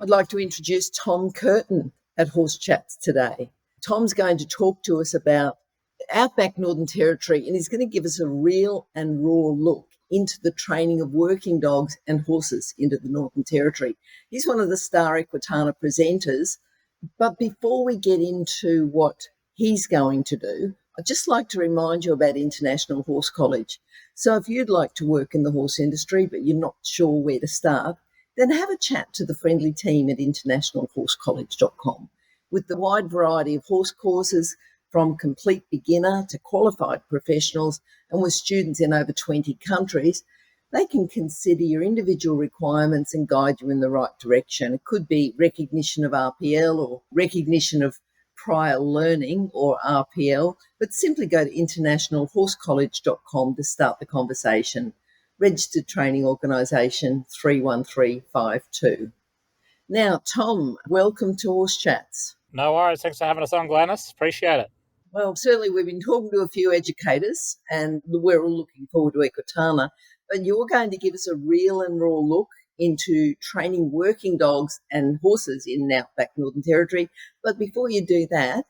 I'd like to introduce Tom Curtin at Horse Chats today. Tom's going to talk to us about Outback Northern Territory, and he's going to give us a real and raw look into the training of working dogs and horses into the Northern Territory. He's one of the star Equitana presenters, but before we get into what he's going to do, I'd just like to remind you about International Horse College. So if you'd like to work in the horse industry, but you're not sure where to start, then have a chat to the friendly team at internationalhorsecollege.com. With the wide variety of horse courses from complete beginner to qualified professionals, and with students in over 20 countries, they can consider your individual requirements and guide you in the right direction. It could be recognition of RPL or recognition of prior learning or RPL, but simply go to internationalhorsecollege.com to start the conversation. Registered Training Organisation 31352. Now, Tom, welcome to Horse Chats. No worries. Thanks for having us on, Glenys. Appreciate it. Well, certainly we've been talking to a few educators and we're all looking forward to Equitana, but you're going to give us a real and raw look into training working dogs and horses in Outback Northern Territory. But before you do that,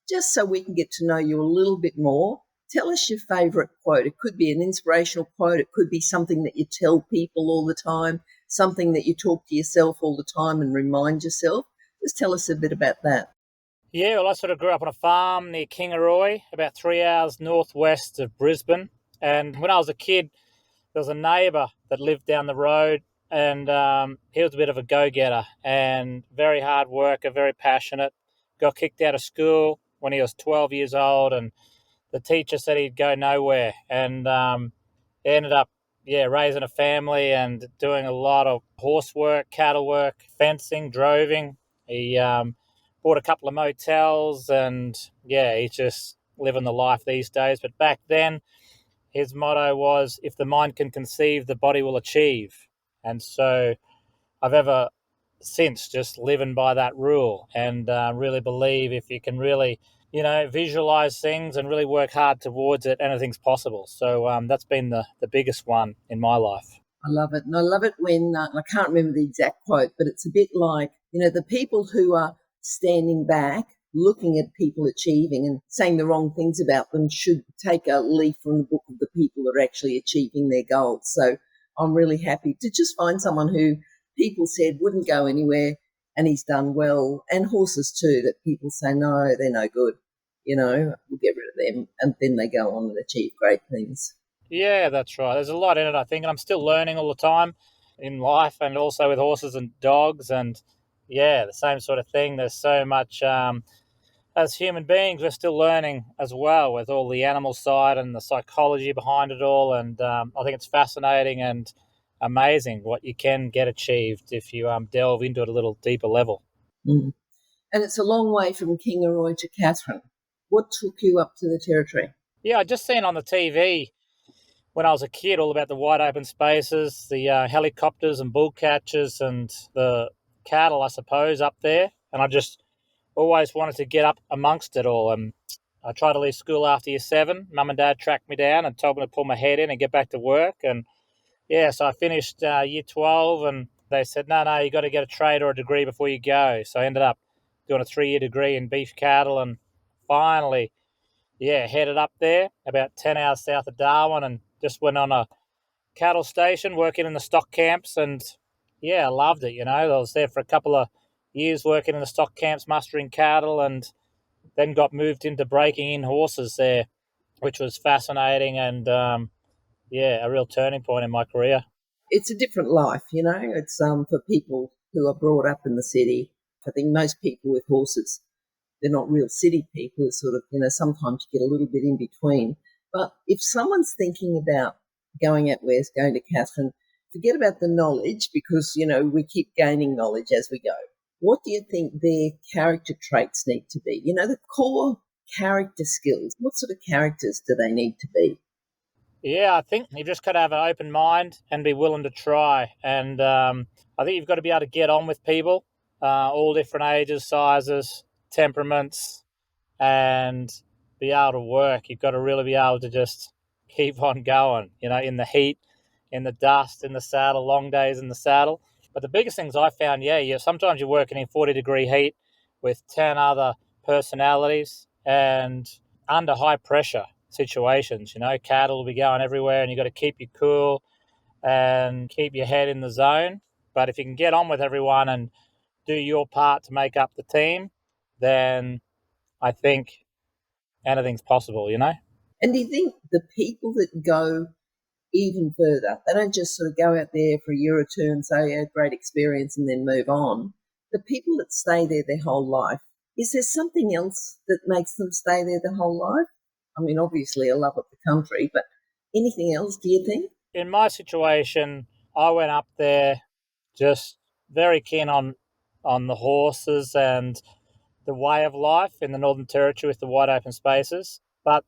just so we can get to know you a little bit more, tell us your favourite quote. It could be an inspirational quote. It could be something that you tell people all the time, something that you talk to yourself all the time and remind yourself. Just tell us a bit about that. Yeah, well, I sort of grew up on a farm near Kingaroy, about 3 hours northwest of Brisbane. And when I was a kid, there was a neighbour that lived down the road, and he was a bit of a go-getter and very hard worker, very passionate. Got kicked out of school when he was 12 years old, and the teacher said he'd go nowhere, and he ended up raising a family and doing a lot of horse work, cattle work, fencing, droving. He bought a couple of motels, and he's just living the life these days. But back then, his motto was, if the mind can conceive, the body will achieve. And so I've ever since just living by that rule, and really believe if you can really visualize things and really work hard towards it, anything's possible. So that's been the biggest one in my life. I love it. And I love it when, I can't remember the exact quote, but it's a bit like, the people who are standing back, looking at people achieving and saying the wrong things about them should take a leaf from the book of the people that are actually achieving their goals. So I'm really happy to just find someone who people said wouldn't go anywhere and he's done well, and horses too, that people say, no, they're no good. We'll get rid of them, and then they go on and achieve great things. Yeah, that's right. There's a lot in it, I think, and I'm still learning all the time in life, and also with horses and dogs, and the same sort of thing. There's so much, as human beings, we're still learning as well with all the animal side and the psychology behind it all, and I think it's fascinating and amazing what you can get achieved if you delve into it a little deeper level. Mm. And it's a long way from Kingaroy to Katherine. What took you up to the Territory? Yeah, I just seen on the TV when I was a kid all about the wide open spaces, the helicopters and bull catchers and the cattle, I suppose, up there. And I just always wanted to get up amongst it all. And I tried to leave school after year 7. Mum and Dad tracked me down and told me to pull my head in and get back to work. And so I finished year 12, and they said, no, you got to get a trade or a degree before you go. So I ended up doing a 3-year degree in beef cattle, and finally, headed up there about 10 hours south of Darwin, and just went on a cattle station working in the stock camps. And I loved it. I was there for a couple of years working in the stock camps, mustering cattle, and then got moved into breaking in horses there, which was fascinating and a real turning point in my career. It's a different life, It's for people who are brought up in the city. I think most people with horses, they're not real city people. It's sort of, sometimes you get a little bit in between. But if someone's thinking about going out west, going to Katherine, forget about the knowledge, because, we keep gaining knowledge as we go. What do you think their character traits need to be? The core character skills. What sort of characters do they need to be? Yeah, I think you've just got to have an open mind and be willing to try. And I think you've got to be able to get on with people, all different ages, sizes, temperaments, and be able to work. You've got to really be able to just keep on going, in the heat, in the dust, in the saddle, long days in the saddle. But the biggest things I found, sometimes you're working in 40-degree heat with 10 other personalities and under high pressure situations. Cattle will be going everywhere and you've got to keep you cool and keep your head in the zone. But if you can get on with everyone and do your part to make up the team, then I think anything's possible. And do you think the people that go even further, they don't just sort of go out there for a year or two and say, yeah, great experience, and then move on. The people that stay there their whole life, is there something else that makes them stay there their whole life? I mean, obviously a love of the country, but anything else, do you think? In my situation, I went up there just very keen on the horses and the way of life in the Northern Territory with the wide open spaces. But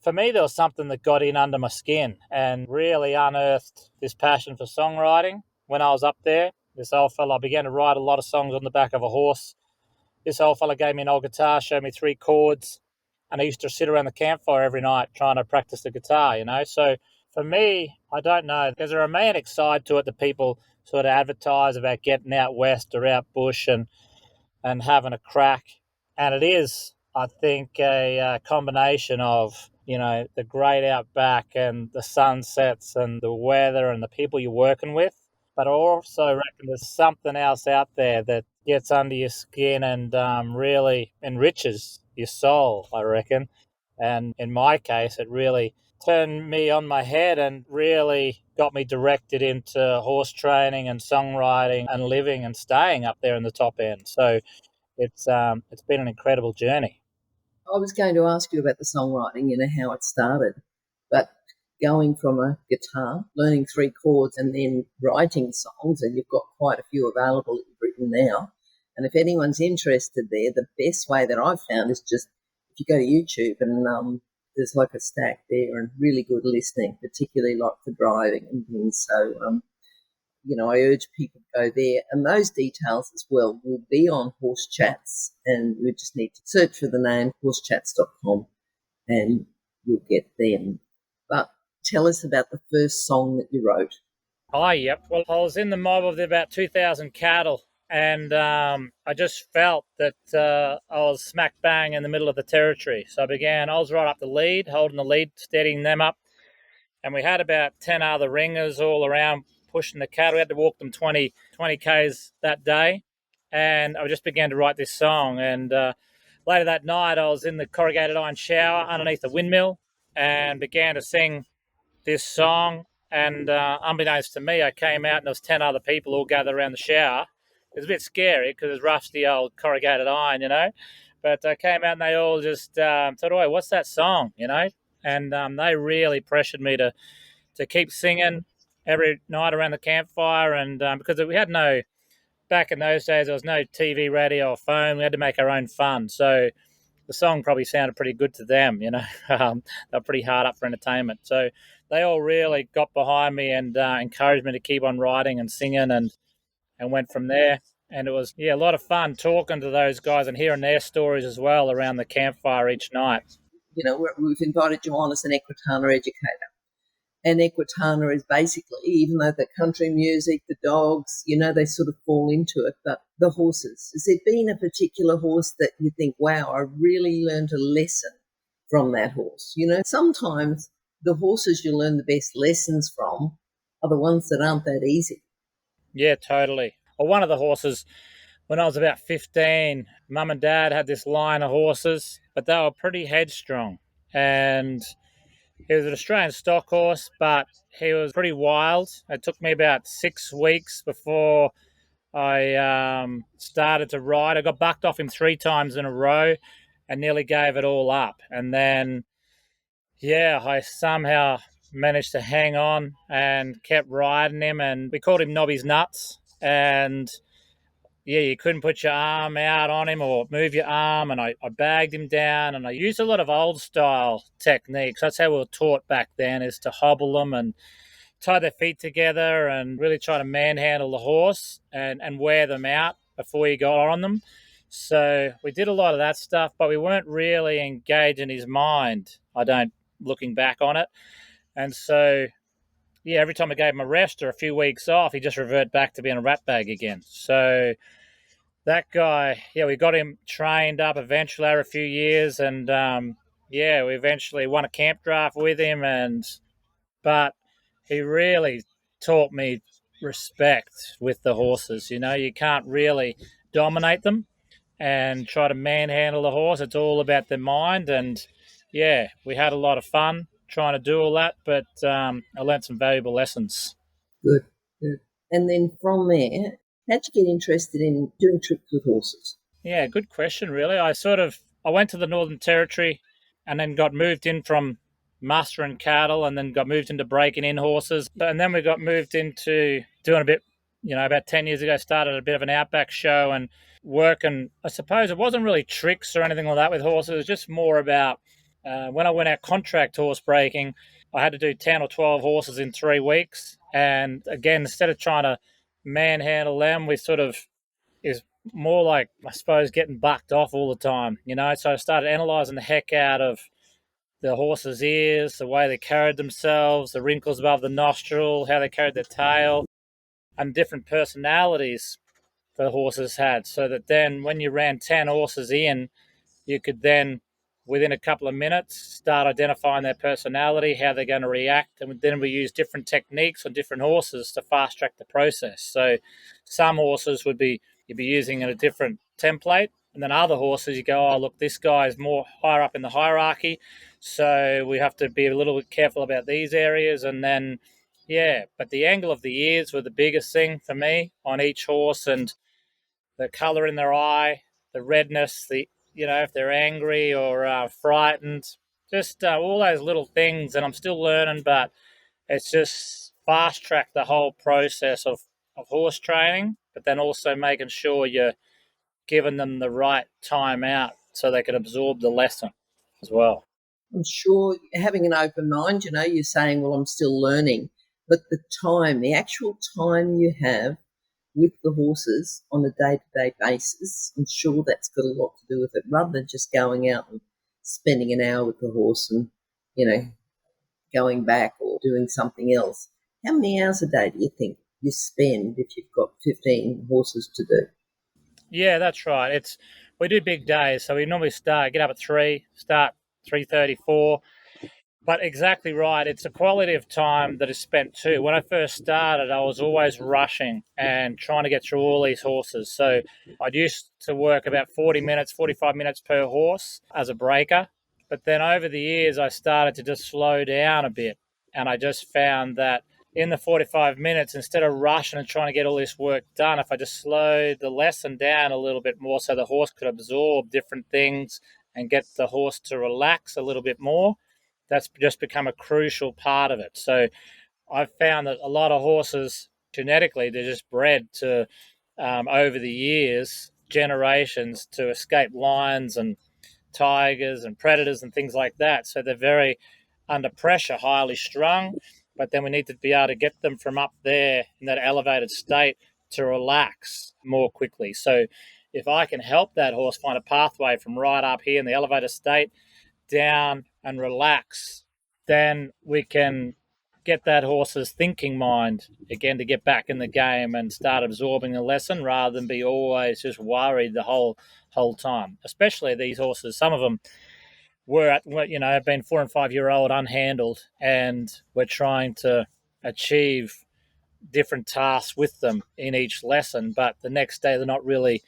for me, there was something that got in under my skin and really unearthed this passion for songwriting when I was up there. This old fella, I began to write a lot of songs on the back of a horse. This old fella gave me an old guitar, showed me 3 chords, and I used to sit around the campfire every night trying to practice the guitar. So for me, I don't know. There's a romantic side to it that people sort of advertise about getting out west or out bush and having a crack. And it is, I think, a combination of, the great outback and the sunsets and the weather and the people you're working with. But I also reckon there's something else out there that gets under your skin and really enriches your soul, I reckon. And in my case, it really turned me on my head and really got me directed into horse training and songwriting and living and staying up there in the top end. So it's been an incredible journey. I was going to ask you about the songwriting, how it started, but going from a guitar, learning 3 chords, and then writing songs, and you've got quite a few available that you've written now. And if anyone's interested there, the best way that I've found is just if you go to YouTube and there's like a stack there and really good listening, particularly like for driving and things. So I urge people to go there. And those details as well will be on Horse Chats. And you just need to search for the name horsechats.com and you'll get them. But tell us about the first song that you wrote. Oh, yep. Well, I was in the mob of about 2,000 cattle, and I just felt that I was smack bang in the middle of the territory. So I was right up the lead, holding the lead, steadying them up. And we had about 10 other ringers all around pushing the cattle. We had to walk them 20 Ks that day. And I just began to write this song. And later that night, I was in the corrugated iron shower underneath the windmill and began to sing this song. And unbeknownst to me, I came out and there was 10 other people all gathered around the shower. It was a bit scary because it was rusty old corrugated iron. But I came out and they all just said, "Oh, what's that song?" And they really pressured me to keep singing every night around the campfire. And because back in those days, there was no TV, radio, or phone. We had to make our own fun. So the song probably sounded pretty good to them. They're pretty hard up for entertainment. So they all really got behind me and encouraged me to keep on writing and singing and went from there. And it was, a lot of fun talking to those guys and hearing their stories as well around the campfire each night. We've invited you on as an Equitana educator. And Equitana is basically, even though the country music, the dogs, they sort of fall into it, but the horses. Has there been a particular horse that you think, wow, I really learned a lesson from that horse? Sometimes the horses you learn the best lessons from are the ones that aren't that easy. Yeah, totally. Well, one of the horses, when I was about 15, Mum and Dad had this line of horses, but they were pretty headstrong. And he was an Australian stock horse, but he was pretty wild. It took me about 6 weeks before I started to ride. I got bucked off him 3 times in a row and nearly gave it all up. And then, I somehow managed to hang on and kept riding him. And we called him Nobby's Nuts. And you couldn't put your arm out on him or move your arm. And I bagged him down and I used a lot of old style techniques. That's how we were taught back then, is to hobble them and tie their feet together and really try to manhandle the horse and wear them out before you got on them. So we did a lot of that stuff, but we weren't really engaging his mind, looking back on it. And so yeah, every time I gave him a rest or a few weeks off, he just revert back to being a rat bag again. So that guy, yeah, we got him trained up eventually over a few years, and yeah, we eventually won a camp draft with him, and but he really taught me respect with the horses. You know, you can't really dominate them and try to manhandle the horse. It's all about the mind, and yeah, we had a lot of fun trying to do all that, but I learned some valuable lessons. Good, good. And then from there, how'd you get interested in doing trips with horses? Yeah, good question. Really, I went to the Northern Territory, and then got moved in from mustering cattle, and then got moved into breaking in horses, and then we got moved into doing a bit. You know, about 10 years ago, started a bit of an outback show and working. I suppose it wasn't really tricks or anything like that with horses. It was just more about when I went out contract horse breaking. I had to do 10 or 12 horses in 3 weeks, and again, instead of trying to manhandle them, we sort of is more like, I suppose, getting bucked off all the time, you know. So I started analysing the heck out of the horse's ears, the way they carried themselves, the wrinkles above the nostril, how they carried their tail, and different personalities the horses had. So that then when you ran 10 horses in, you could then, within a couple of minutes, start identifying their personality, how they're going to react. And then we use different techniques on different horses to fast track the process. So some horses would be, you'd be using a different template. And then other horses, you go, oh, look, this guy is more higher up in the hierarchy. So we have to be a little bit careful about these areas. And then, yeah, but the angle of the ears were the biggest thing for me on each horse, and the color in their eye, the redness, the, you know, if they're angry or frightened, just all those little things. And I'm still learning, but it's just fast track the whole process of horse training, but then also making sure you're giving them the right time out so they can absorb the lesson as well. I'm sure having an open mind, you're saying, well, I'm still learning, but the actual time you have with the horses on a day to day basis, I'm sure that's got a lot to do with it, rather than just going out and spending an hour with the horse and, you know, going back or doing something else. How many hours a day do you think you spend if you've got 15 horses to do? Yeah, that's right. It's we do big days, so we normally get up at 3, start 3:34. But exactly right. It's a quality of time that is spent too. When I first started, I was always rushing and trying to get through all these horses. So I'd used to work about 40 minutes, 45 minutes per horse as a breaker. But then over the years, I started to just slow down a bit. And I just found that in the 45 minutes, instead of rushing and trying to get all this work done, if I just slowed the lesson down a little bit more so the horse could absorb different things and get the horse to relax a little bit more, that's just become a crucial part of it. So I've found that a lot of horses, genetically, they're just bred to, over the years, generations, to escape lions and tigers and predators and things like that. So they're very under pressure, highly strung. But then we need to be able to get them from up there in that elevated state to relax more quickly. So if I can help that horse find a pathway from right up here in the elevated state down and relax, then we can get that horse's thinking mind again to get back in the game and start absorbing a lesson rather than be always just worried the whole time. Especially these horses, some of them have been 4 and 5 year old unhandled, and we're trying to achieve different tasks with them in each lesson. But the next day, they're not really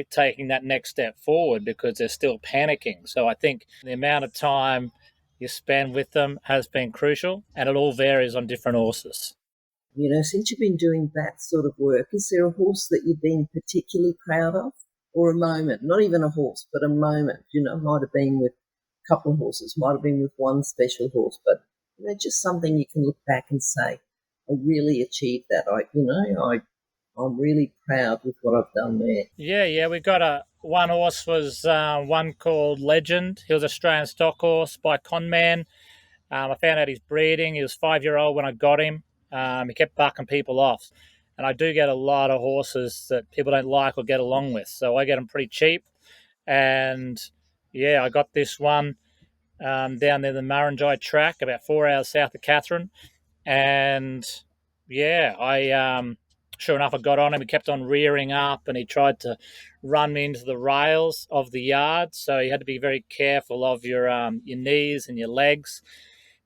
taking that next step forward because they're still panicking. So I think the amount of time you spend with them has been crucial, and it all varies on different horses. Since you've been doing that sort of work, is there a horse that you've been particularly proud of? Or a moment, not even a horse, but a moment, might have been with a couple of horses, might have been with one special horse, but just something you can look back and say, I really achieved that. I'm really proud with what I've done there. Yeah. We got one horse was one called Legend. He was Australian stock horse by Conman. I found out he's breeding. He was 5 year old when I got him. He kept bucking people off. And I do get a lot of horses that people don't like or get along with. So I get them pretty cheap. And yeah, I got this one down there, the Murrinjai track, about 4 hours south of Katherine. And yeah, sure enough, I got on him. He kept on rearing up, and he tried to run me into the rails of the yard. So you had to be very careful of your knees and your legs.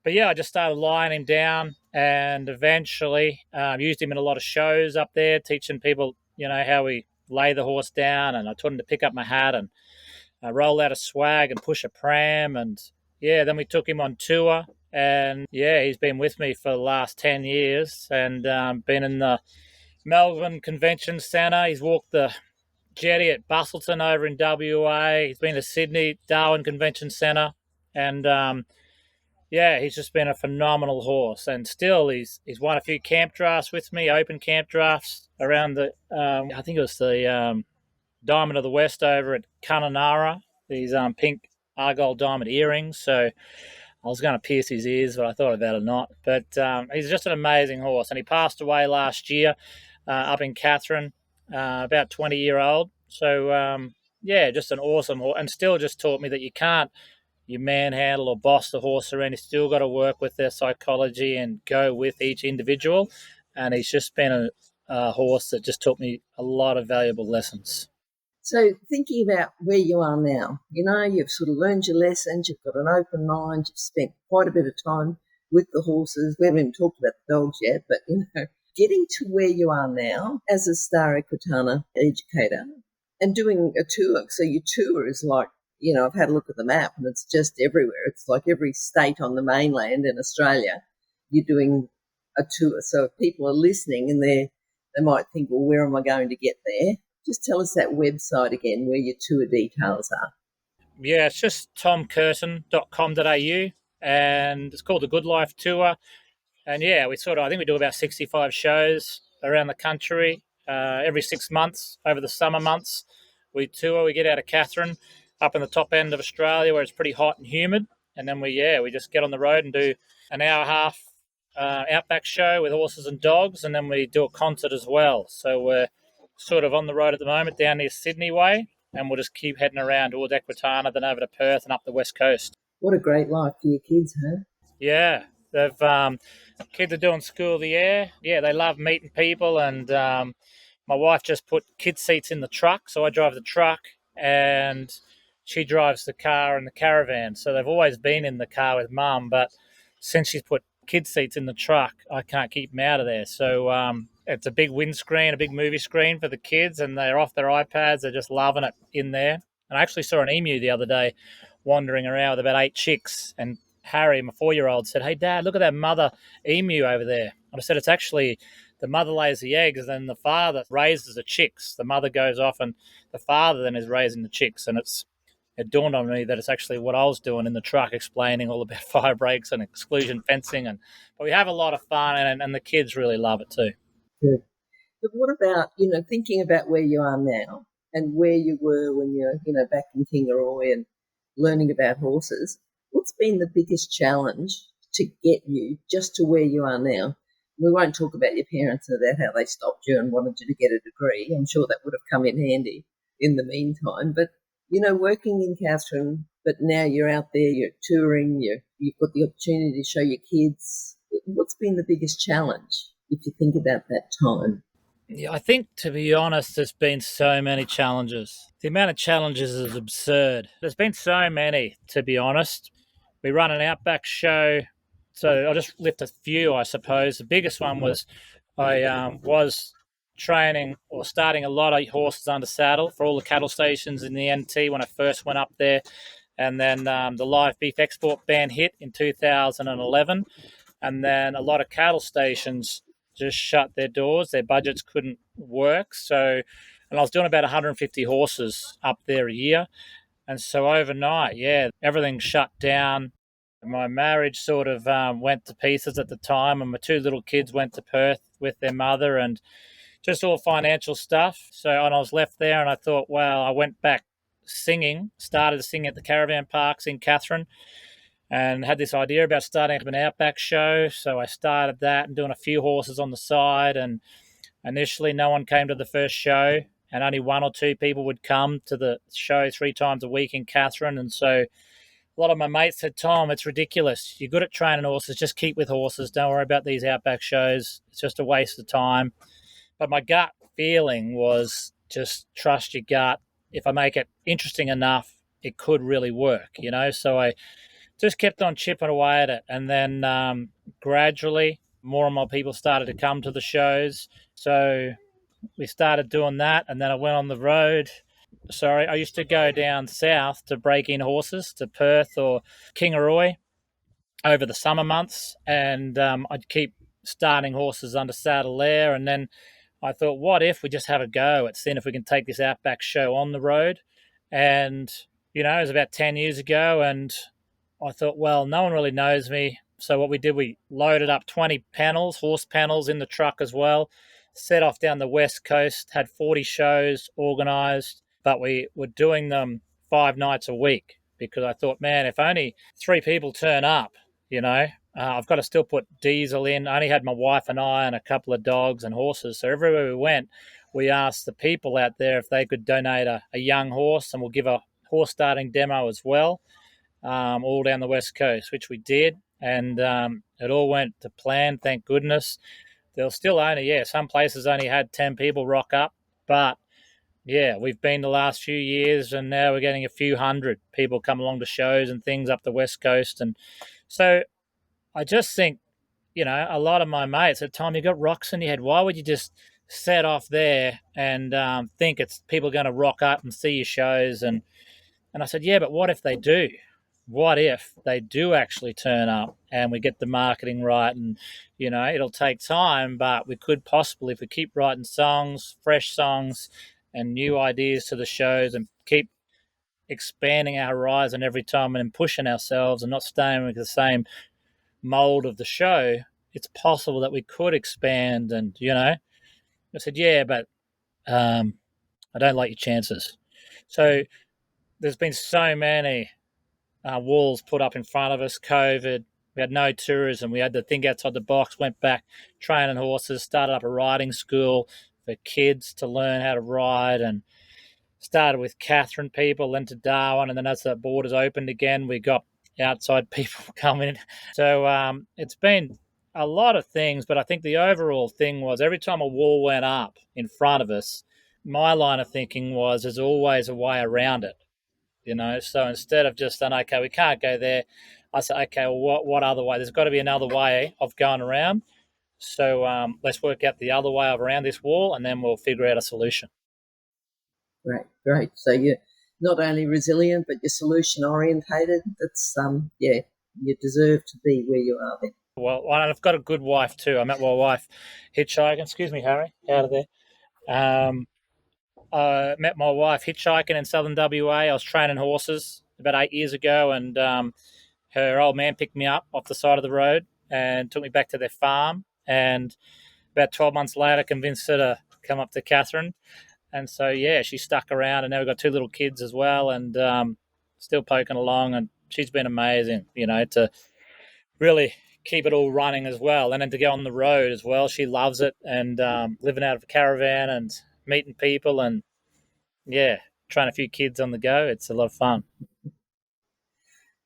But yeah, I just started lying him down, and eventually used him in a lot of shows up there, teaching people, how we lay the horse down. And I taught him to pick up my hat and roll out a swag and push a pram. And yeah, then we took him on tour. And yeah, he's been with me for the last 10 years and been in the Melbourne Convention Centre. He's walked the jetty at Bustleton over in WA. He's been to Sydney, Darwin Convention Centre. And yeah, he's just been a phenomenal horse. And still, he's won a few camp drafts with me, open camp drafts around I think it was the Diamond of the West over at Kununurra. These pink argyle diamond earrings. So I was going to pierce his ears, but I thought about it not. But he's just an amazing horse. And he passed away last year up in Katherine, about 20-year-old. So, yeah, just an awesome horse. And still just taught me that you manhandle or boss the horse around. You still got to work with their psychology and go with each individual. And he's just been a horse that just taught me a lot of valuable lessons. So thinking about where you are now, you've sort of learned your lessons, you've got an open mind, you've spent quite a bit of time with the horses. We haven't even talked about the dogs yet, but, getting to where you are now as a Star Equitana educator and doing a tour. So your tour is like, I've had a look at the map and it's just everywhere. It's like every state on the mainland in Australia, you're doing a tour. So if people are listening and they might think, well, where am I going to get there? Just tell us that website again where your tour details are. Yeah, it's just tomcurtin.com.au, and it's called the Good Life Tour. And yeah, I think we do about 65 shows around the country every 6 months over the summer months. We tour, we get out of Katherine up in the top end of Australia where it's pretty hot and humid. And then we just get on the road and do an hour and a half outback show with horses and dogs. And then we do a concert as well. So we're sort of on the road at the moment down near Sydney way. And we'll just keep heading around towards Equitana, then over to Perth and up the west coast. What a great life for your kids, huh? Yeah, they've kids are doing school of the air. Yeah, they love meeting people, and my wife just put kid seats in the truck, so I drive the truck, and she drives the car and the caravan. So they've always been in the car with mum, but since she's put kid seats in the truck, I can't keep them out of there. So it's a big windscreen, a big movie screen for the kids, and they're off their iPads. They're just loving it in there. And I actually saw an emu the other day wandering around with about 8 chicks, and Harry, my 4-year-old, said, "Hey, Dad, look at that mother emu over there." And I said, "It's actually the mother lays the eggs, and then the father raises the chicks. The mother goes off, and the father then is raising the chicks." And it dawned on me that it's actually what I was doing in the truck, explaining all about fire breaks and exclusion fencing. But we have a lot of fun, and the kids really love it too. Good. But what about, thinking about where you are now and where you were when you're, back in Kingaroy and learning about horses? What's been the biggest challenge to get you just to where you are now? We won't talk about your parents and about how they stopped you and wanted you to get a degree. I'm sure that would have come in handy in the meantime. But, working in Katherine, but now you're out there, you're touring, you've got the opportunity to show your kids. What's been the biggest challenge if you think about that time? Yeah, I think, to be honest, there's been so many challenges. The amount of challenges is absurd. There's been so many, to be honest. We run an outback show, so I'll just lift a few, I suppose. The biggest one was I was training or starting a lot of horses under saddle for all the cattle stations in the NT when I first went up there. And then the live beef export ban hit in 2011. And then a lot of cattle stations just shut their doors. Their budgets couldn't work. So, and I was doing about 150 horses up there a year. And so overnight, yeah, everything shut down. My marriage sort of went to pieces at the time, and my two little kids went to Perth with their mother, and just all financial stuff. So, and I was left there, and I thought, well, I went back singing, started singing at the caravan parks in Katherine, and had this idea about starting up an outback show. So I started that and doing a few horses on the side. And initially, no one came to the first show, and only one or two people would come to the show 3 times a week in Katherine. And so a lot of my mates said, Tom, it's ridiculous. You're good at training horses. Just keep with horses. Don't worry about these outback shows. It's just a waste of time. But my gut feeling was just trust your gut. If I make it interesting enough, it could really work, you know? So I just kept on chipping away at it. And then gradually, more and more people started to come to the shows. So we started doing that. And then I went on the road. Sorry, I used to go down south to break in horses to Perth or Kingaroy over the summer months. And I'd keep starting horses under saddle there. And then I thought, what if we just have a go at seeing if we can take this Outback show on the road? And, it was about 10 years ago. And I thought, well, no one really knows me. So what we did, we loaded up 20 panels, horse panels in the truck as well, set off down the West Coast, had 40 shows organised, but we were doing them 5 nights a week because I thought, man, if only 3 people turn up, I've got to still put diesel in. I only had my wife and I and a couple of dogs and horses. So everywhere we went, we asked the people out there if they could donate a young horse, and we'll give a horse starting demo as well, all down the West Coast, which we did. And it all went to plan, thank goodness. There was still only, some places only had 10 people rock up. But, we've been the last few years, and now we're getting a few hundred people come along to shows and things up the West Coast. And so I just think, a lot of my mates at the time, you got rocks in your head. Why would you just set off there and think it's people going to rock up and see your shows? And I said, yeah, but what if they do? What if they do actually turn up and we get the marketing right? And, it'll take time, but we could possibly, if we keep writing songs, fresh songs and new ideas to the shows, and keep expanding our horizon every time and pushing ourselves and not staying with the same mold of the show, it's possible that we could expand. And, I said, yeah, but I don't like your chances. So there's been so many walls put up in front of us. COVID, we had no tourism. We had to think outside the box, went back training horses, started up a riding school for kids to learn how to ride, and started with Katherine people, then to Darwin. And then as the borders opened again, we got outside people coming. So it's been a lot of things, but I think the overall thing was every time a wall went up in front of us, my line of thinking was there's always a way around it. So instead of just saying, okay, we can't go there, I said, okay, well, what other way? There's got to be another way of going around. So let's work out the other way of around this wall, and then we'll figure out a solution. Great, great. So you're not only resilient, but you're solution orientated. That's you deserve to be where you are then. Well, I've got a good wife too. I met my wife hitchhiking. Excuse me, Harry, out of there. I met my wife hitchhiking in southern WA. I was training horses about 8 years ago, and her old man picked me up off the side of the road and took me back to their farm. And about 12 months later, convinced her to come up to Katherine. And so, she stuck around, and now we've got 2 little kids as well, and still poking along. And she's been amazing, to really keep it all running as well. And then to go on the road as well. She loves it, and living out of a caravan and meeting people and, trying a few kids on the go. It's a lot of fun.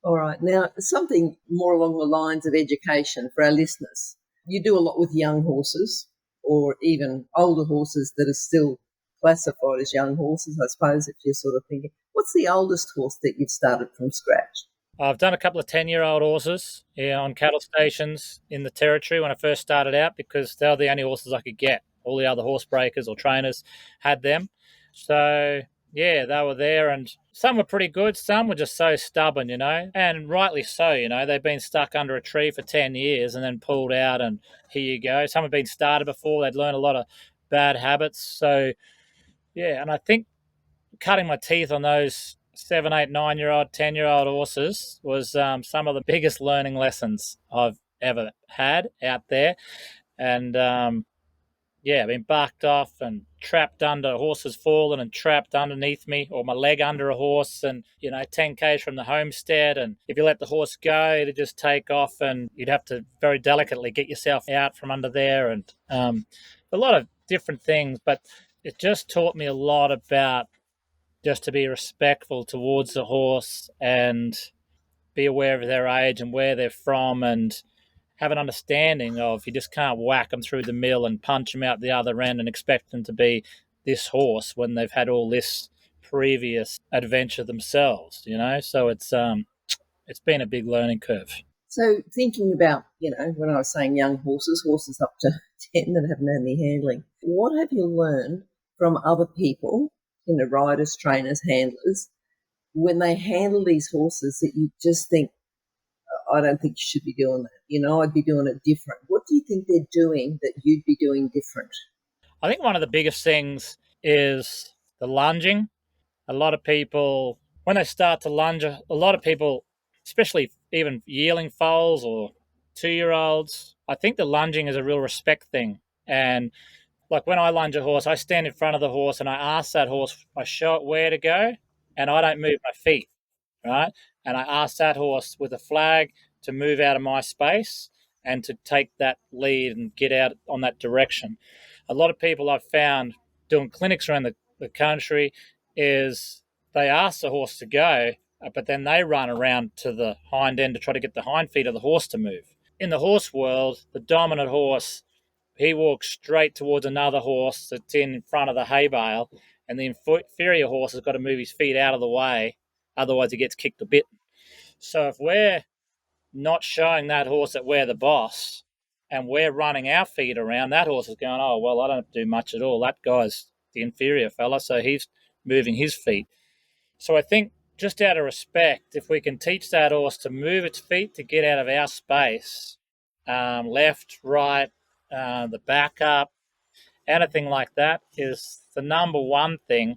All right. Now, something more along the lines of education for our listeners. You do a lot with young horses, or even older horses that are still classified as young horses, I suppose, if you're sort of thinking, what's the oldest horse that you've started from scratch? I've done a couple of 10-year-old horses on cattle stations in the Territory when I first started out, because they were the only horses I could get. All the other horse breakers or trainers had them. So, they were there, and some were pretty good. Some were just so stubborn, and rightly so, They've been stuck under a tree for 10 years and then pulled out, and here you go. Some have been started before. They'd learned a lot of bad habits. So, and I think cutting my teeth on those 7, 8, 9-year-old, 10-year-old horses was some of the biggest learning lessons I've ever had out there. And been barked off and trapped under horses, fallen and trapped underneath me, or my leg under a horse, and 10 k's from the homestead. And if you let the horse go, it'd just take off, and you'd have to very delicately get yourself out from under there. And a lot of different things, but it just taught me a lot about just to be respectful towards the horse, and be aware of their age and where they're from, and have an understanding of, you just can't whack them through the mill and punch them out the other end and expect them to be this horse when they've had all this previous adventure themselves, So it's been a big learning curve. So thinking about, when I was saying young horses, horses up to 10 that haven't had any handling, what have you learned from other people, riders, trainers, handlers, when they handle these horses that you just think, I don't think you should be doing that. I'd be doing it different. What do you think they're doing that you'd be doing different? I think one of the biggest things is the lunging. A lot of people, when they start to lunge, a lot of people, especially even yearling foals or 2-year-olds, I think the lunging is a real respect thing. And like when I lunge a horse, I stand in front of the horse and I ask that horse, I show it where to go, and I don't move my feet, right? And I ask that horse with a flag to move out of my space and to take that lead and get out on that direction. A lot of people I've found doing clinics around the country is they ask the horse to go, but then they run around to the hind end to try to get the hind feet of the horse to move. In the horse world, the dominant horse, he walks straight towards another horse that's in front of the hay bale, and the inferior horse has got to move his feet out of the way, otherwise he gets kicked or bitten. So if we're not showing that horse that we're the boss and we're running our feet around, that horse is going, oh, well, I don't have to do much at all. That guy's the inferior fella, so he's moving his feet. So I think just out of respect, if we can teach that horse to move its feet to get out of our space, left, right, the back up, anything like that is the number one thing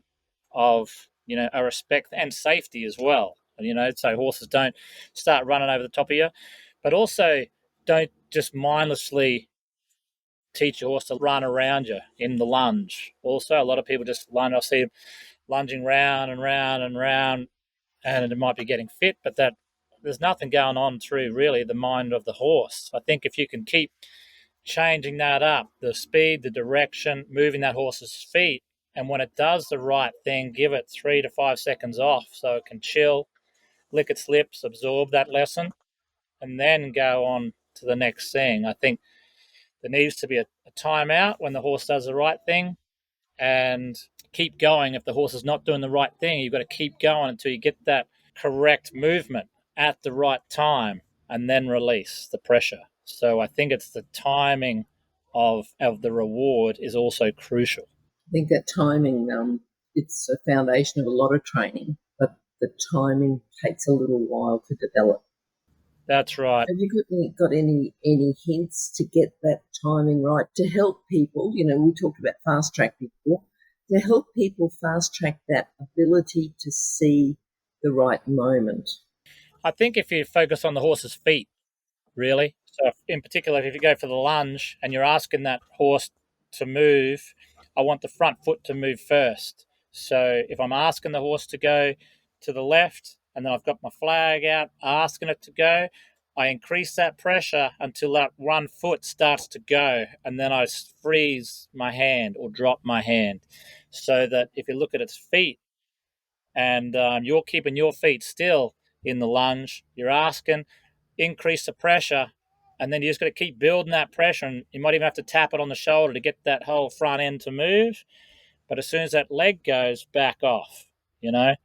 of, a respect and safety as well. So horses don't start running over the top of you, but also don't just mindlessly teach your horse to run around you in the lunge. Also, a lot of people just lunge. I see them lunging round and round and round, and it might be getting fit, but that there's nothing going on through really the mind of the horse. I think if you can keep changing that up, the speed, the direction, moving that horse's feet, and when it does the right thing, give it 3 to 5 seconds off so it can chill, lick its lips, absorb that lesson, and then go on to the next thing. I think there needs to be a timeout when the horse does the right thing, and keep going. If the horse is not doing the right thing, you've got to keep going until you get that correct movement at the right time, and then release the pressure. So I think it's the timing of the reward is also crucial. I think that timing, it's a foundation of a lot of training, but the timing takes a little while to develop. That's right. Have you got any hints to get that timing right to help people? We talked about fast track before, to help people fast track that ability to see the right moment. I think if you focus on the horse's feet, really. So, in particular, if you go for the lunge and you're asking that horse to move, I want the front foot to move first. So, if I'm asking the horse to go to the left and then I've got my flag out, asking it to go, I increase that pressure until that one foot starts to go, and then I freeze my hand or drop my hand. So that if you look at its feet, and you're keeping your feet still in the lunge, you're asking, increase the pressure, and then you just got to keep building that pressure, and you might even have to tap it on the shoulder to get that whole front end to move. But as soon as that leg goes, back off, you know.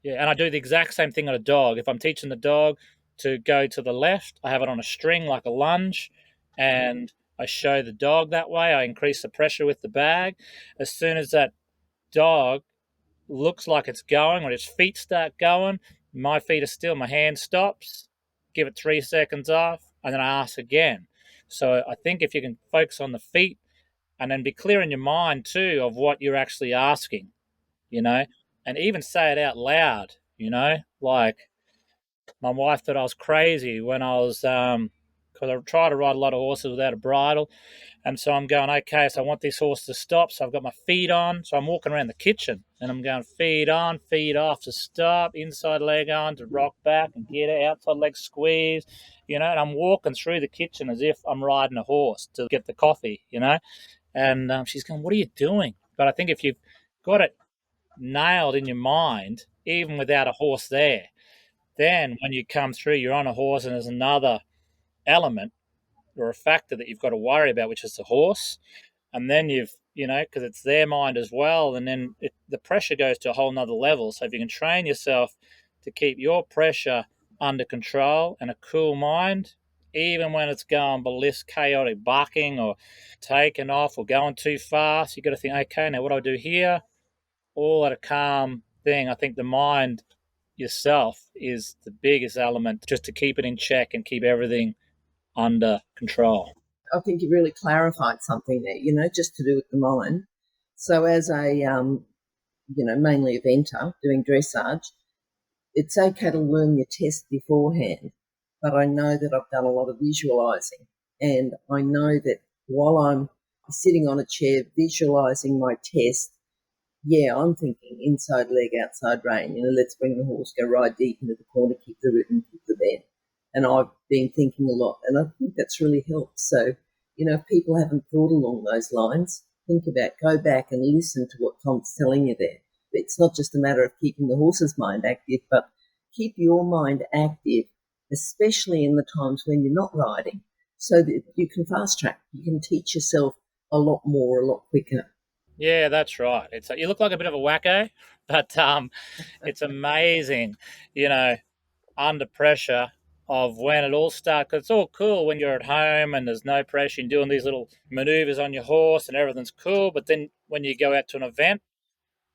Yeah, and I do the exact same thing on a dog. If I'm teaching the dog to go to the left, I have it on a string like a lunge, and I show the dog that way. I increase the pressure with the bag. As soon as that dog looks like it's going, when its feet start going, my feet are still, my hand stops, give it 3 seconds off, and then I ask again. So I think if you can focus on the feet and then be clear in your mind too of what you're actually asking, you know, and even say it out loud, like my wife thought I was crazy when I was, because I try to ride a lot of horses without a bridle. And so I'm going, okay, so I want this horse to stop. So I've got my feet on. So I'm walking around the kitchen and I'm going feet on, feet off to stop, inside leg on to rock back and get it, outside leg squeeze, and I'm walking through the kitchen as if I'm riding a horse to get the coffee. And she's going, what are you doing? But I think if you've got it nailed in your mind, even without a horse there, Then when you come through, you're on a horse, and there's another element or a factor that you've got to worry about, which is the horse. And then because it's their mind as well, and then the pressure goes to a whole nother level. So if you can train yourself to keep your pressure under control and a cool mind, even when it's going ballistic, chaotic barking or taking off or going too fast, you got to think, okay, now what do I do here? All at a calm thing. I think the mind yourself is the biggest element just to keep it in check and keep everything under control. I think you really clarified something there, just to do with the mind. So as a, mainly eventer doing dressage, it's okay to learn your test beforehand, but I know that I've done a lot of visualizing, and I know that while I'm sitting on a chair visualizing my test, yeah, I'm thinking inside leg, outside rein. Let's bring the horse, go right deep into the corner, keep the rhythm, keep the bend. And I've been thinking a lot, and I think that's really helped. So, if people haven't thought along those lines, go back and listen to what Tom's telling you there. It's not just a matter of keeping the horse's mind active, but keep your mind active, especially in the times when you're not riding, so that you can fast track. You can teach yourself a lot more, a lot quicker. Yeah, that's right. You look like a bit of a wacko, but it's amazing, you know, under pressure of when it all starts. 'Cause it's all cool when you're at home and there's no pressure and doing these little maneuvers on your horse and everything's cool. But then when you go out to an event,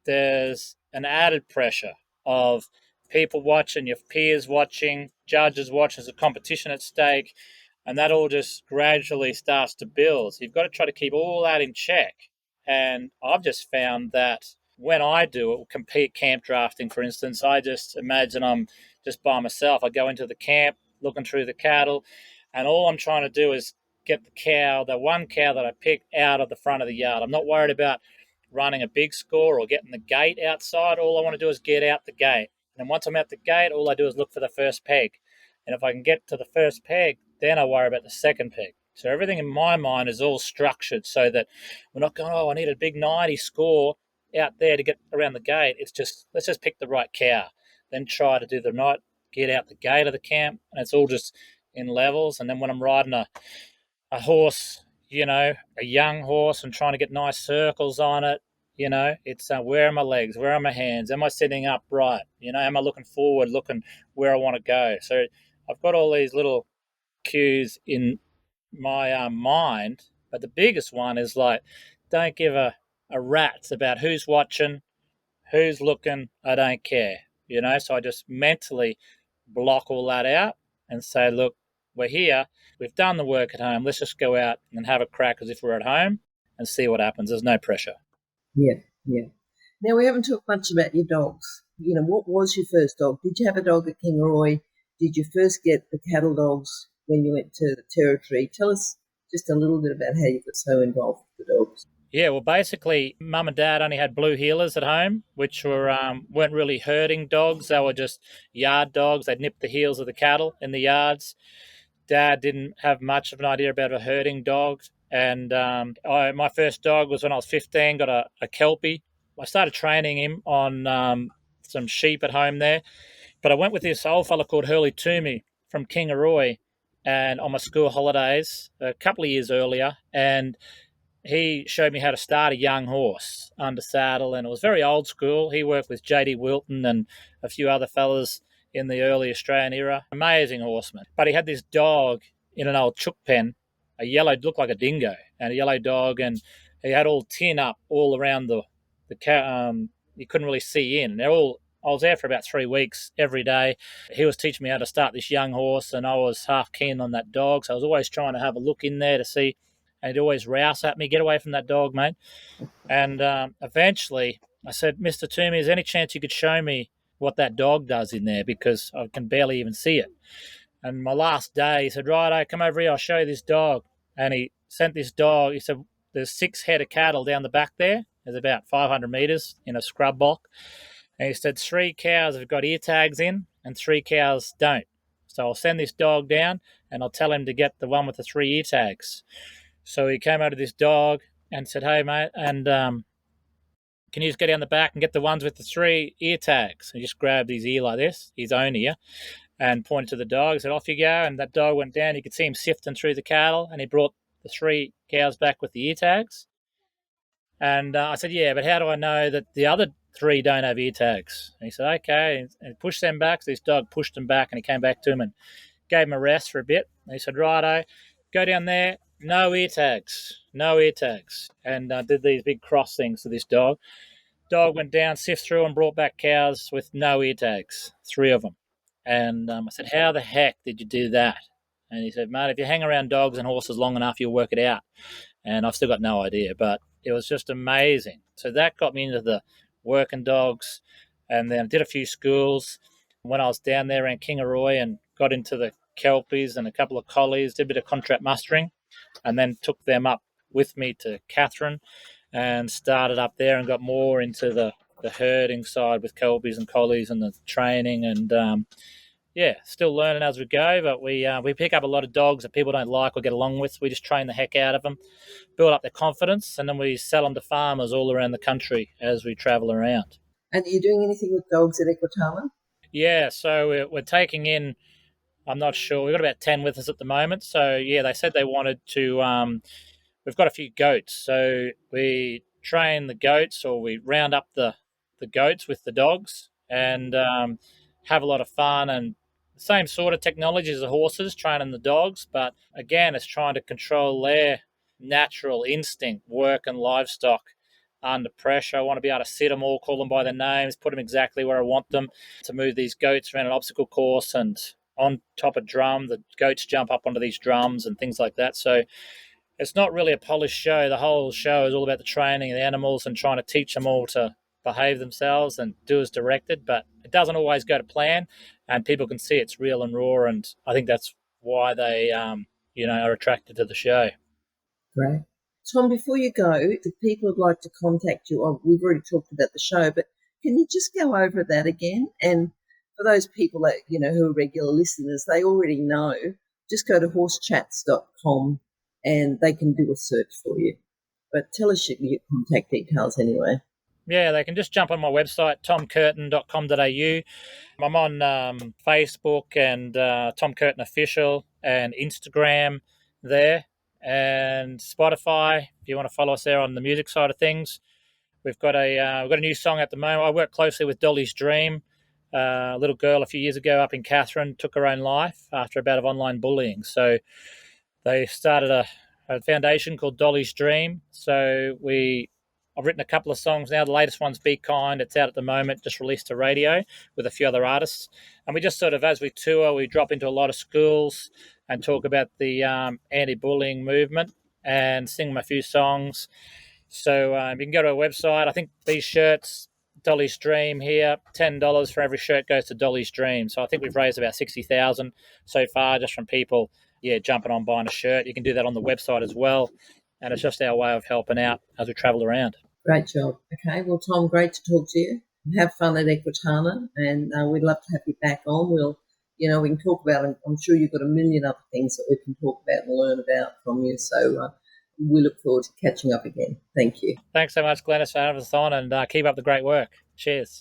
there's an added pressure of people watching, your peers watching, judges watching, there's a competition at stake, and that all just gradually starts to build. So you've got to try to keep all that in check. And I've just found that when I do it, compete camp drafting, for instance, I just imagine I'm just by myself. I go into the camp, looking through the cattle, and all I'm trying to do is get the one cow that I picked out of the front of the yard. I'm not worried about running a big score or getting the gate outside. All I want to do is get out the gate. And once I'm out the gate, all I do is look for the first peg. And if I can get to the first peg, then I worry about the second peg. So everything in my mind is all structured so that we're not going, oh, I need a big 90 score out there to get around the gate. It's just, let's just pick the right cow. Then try to do the night, get out the gate of the camp. And it's all just in levels. And then when I'm riding a horse, a young horse and trying to get nice circles on it. It's where are my legs? Where are my hands? Am I sitting upright? Am I looking forward, looking where I want to go? So I've got all these little cues in my mind, but the biggest one is like, don't give a rat's about who's watching, who's looking. I don't care. So I just mentally block all that out and say, look, we're here. We've done the work at home. Let's just go out and have a crack as if we're at home and see what happens. There's no pressure. Yeah, yeah. Now, we haven't talked much about your dogs. What was your first dog? Did you have a dog at Kingaroy? Did you first get the cattle dogs when you went to the territory? Tell us just a little bit about how you got so involved with the dogs. Yeah, well, basically, mum and dad only had blue heelers at home, which weren't really herding dogs. They were just yard dogs. They'd nip the heels of the cattle in the yards. Dad didn't have much of an idea about a herding dog. And my first dog was when I was 15, got a Kelpie. I started training him on some sheep at home there. But I went with this old fella called Hurley Toomey from Kingaroy and on my school holidays a couple of years earlier. And he showed me how to start a young horse under saddle, and it was very old school. He worked with J.D. Wilton and a few other fellas in the early Australian era. Amazing horseman. But he had this dog in an old chook pen, a yellow, looked like a dingo, and a yellow dog, and he had all tin up all around you couldn't really see in. I was there for about 3 weeks every day. He was teaching me how to start this young horse, and I was half keen on that dog, so I was always trying to have a look in there to see, and he'd always rouse at me, get away from that dog, mate. And eventually I said, Mr. Toomey, is there any chance you could show me what that dog does in there? Because I can barely even see it. And my last day, he said, righto, come over here, I'll show you this dog. And he sent this dog, he said, there's 6 head of cattle down the back there. There's about 500 metres in a scrub block. And he said, 3 cows have got ear tags in and 3 cows don't. So I'll send this dog down and I'll tell him to get the one with the 3 ear tags. So he came out of this dog and said, hey, mate, and can you just go down the back and get the ones with the 3 ear tags? And he just grabbed his ear like this, his own ear, and pointed to the dog. He said, off you go. And that dog went down. You could see him sifting through the cattle, and he brought the 3 cows back with the ear tags. And I said, yeah, but how do I know that the other 3 don't have ear tags? And he said, okay. And pushed them back. So this dog pushed them back, and he came back to him and gave him a rest for a bit. And he said, righto, go down there, no ear tags, no ear tags. And did these big cross things to this dog. Dog went down, sifted through, and brought back cows with no ear tags, 3 of them. And I said, how the heck did you do that? And he said, mate, if you hang around dogs and horses long enough, you'll work it out. And I've still got no idea, but it was just amazing. So that got me into the working dogs, and then I did a few schools. When I was down there around Kingaroy and got into the Kelpies and a couple of collies, did a bit of contract mustering, and then took them up with me to Katherine and started up there and got more into the herding side with Kelpies and collies and the training. And yeah, still learning as we go, but we pick up a lot of dogs that people don't like or get along with. We just train the heck out of them, build up their confidence, and then we sell them to farmers all around the country as we travel around. And are you doing anything with dogs at Equitana? Yeah, so we're taking in, I'm not sure, we've got about 10 with us at the moment. So yeah, they said they wanted to, we've got a few goats. So we train the goats, or we round up the goats with the dogs, and have a lot of fun. And same sort of technology as the horses, training the dogs. But again, it's trying to control their natural instinct, work and livestock under pressure. I want to be able to sit them all, call them by their names, put them exactly where I want them, to move these goats around an obstacle course and on top of drum. The goats jump up onto these drums and things like that. So it's not really a polished show. The whole show is all about the training of the animals and trying to teach them all to behave themselves and do as directed, but it doesn't always go to plan, and people can see it's real and raw, and I think that's why they are attracted to the show. Great. Tom, before you go, if people would like to contact you, we've already talked about the show, but can you just go over that again? And for those people that, who are regular listeners, they already know, just go to horsechats.com and they can do a search for you. But tell us your contact details anyway. Yeah, they can just jump on my website, tomcurtin.com.au. I'm on Facebook and Tom Curtin Official, and Instagram there, and Spotify if you want to follow us there on the music side of things. We've got a new song at the moment. I work closely with Dolly's Dream. A little girl a few years ago up in Katherine took her own life after a bout of online bullying. So they started a foundation called Dolly's Dream. So I've written a couple of songs now. The latest one's Be Kind. It's out at the moment, just released to radio with a few other artists. And we just sort of, as we tour, we drop into a lot of schools and talk about the anti-bullying movement and sing them a few songs. So you can go to our website. I think these shirts, Dolly's Dream here, $10 for every shirt goes to Dolly's Dream. So I think we've raised about 60,000 so far just from people, jumping on buying a shirt. You can do that on the website as well. And it's just our way of helping out as we travel around. Great job. Okay, well, Tom, great to talk to you. Have fun at Equitana, and we'd love to have you back on. We can talk about, I'm sure you've got a million other things that we can talk about and learn about from you. So we look forward to catching up again. Thank you. Thanks so much, Glenys, for having us on, and keep up the great work. Cheers.